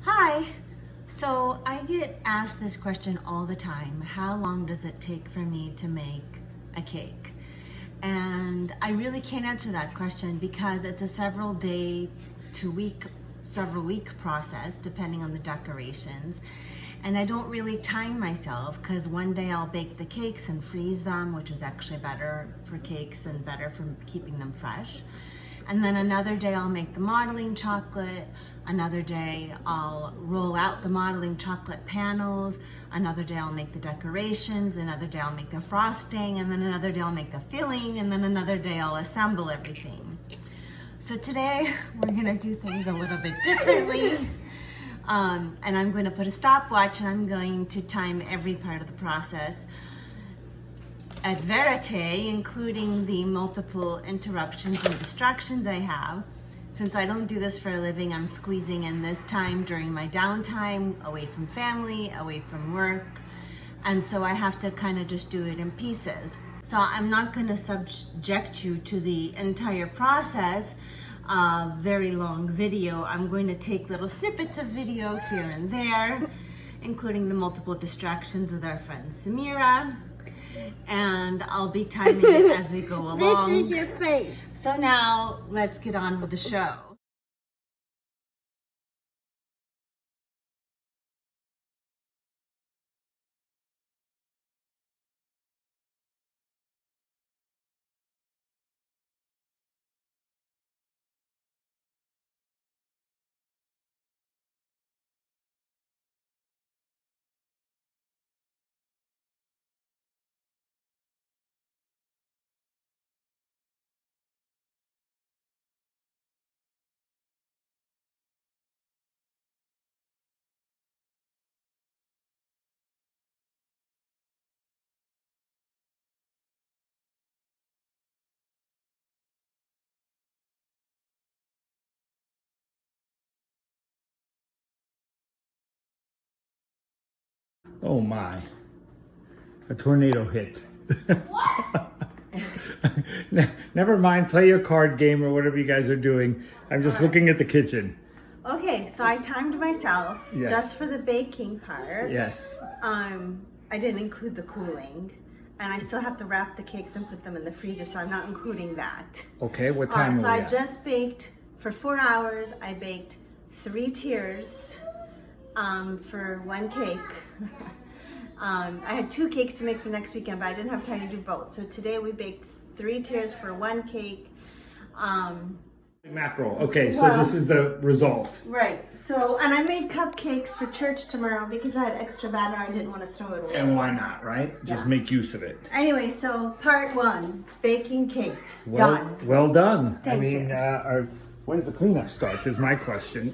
Hi. So I get asked this question all the time. How long does it take for me to make a cake? And I really can't answer that question because it's a several week process depending on the decorations. And I don't really time myself because one day I'll bake the cakes and freeze them, which is actually better for cakes and better for keeping them fresh. And then another day I'll make the modeling chocolate. Another day I'll roll out the modeling chocolate panels. Another day I'll make the decorations. Another day I'll make the frosting. And then another day I'll make the filling. And then another day I'll assemble everything. So today we're gonna do things a little bit differently. And I'm going to put a stopwatch and I'm going to time every part of the process at verite, including the multiple interruptions and distractions I have. Since I don't do this for a living, I'm squeezing in this time during my downtime, away from family, away from work. And so I have to kind of just do it in pieces. So I'm not going to subject you to the entire process, very long video. I'm going to take little snippets of video here and there, including the multiple distractions with our friend Samira. And I'll be timing it as we go along. This is your face. So now let's get on with the show. Oh my, a tornado hit. What? Never mind, play your card game or whatever you guys are doing. I'm just looking at the kitchen. Okay, so I timed myself Yes. just for the baking part. Yes. I didn't include the cooling, and I still have to wrap the cakes and put them in the freezer, so I'm not including that. Okay, what time So are we I at? just baked for 4 hours. I baked 3 tiers for one cake. I had 2 cakes to make for next weekend, but I didn't have time to do both. So today we baked 3 tiers for one cake. Mackerel. Okay, so Well- this is the result. Right. So, and I made cupcakes for church tomorrow because I had extra batter. I didn't want to throw it away. And why not, right? Just Yeah. make use of it. Anyway, so part 1, baking cakes. Well, Done. well done. Thank you. When's the cleanup start is my question.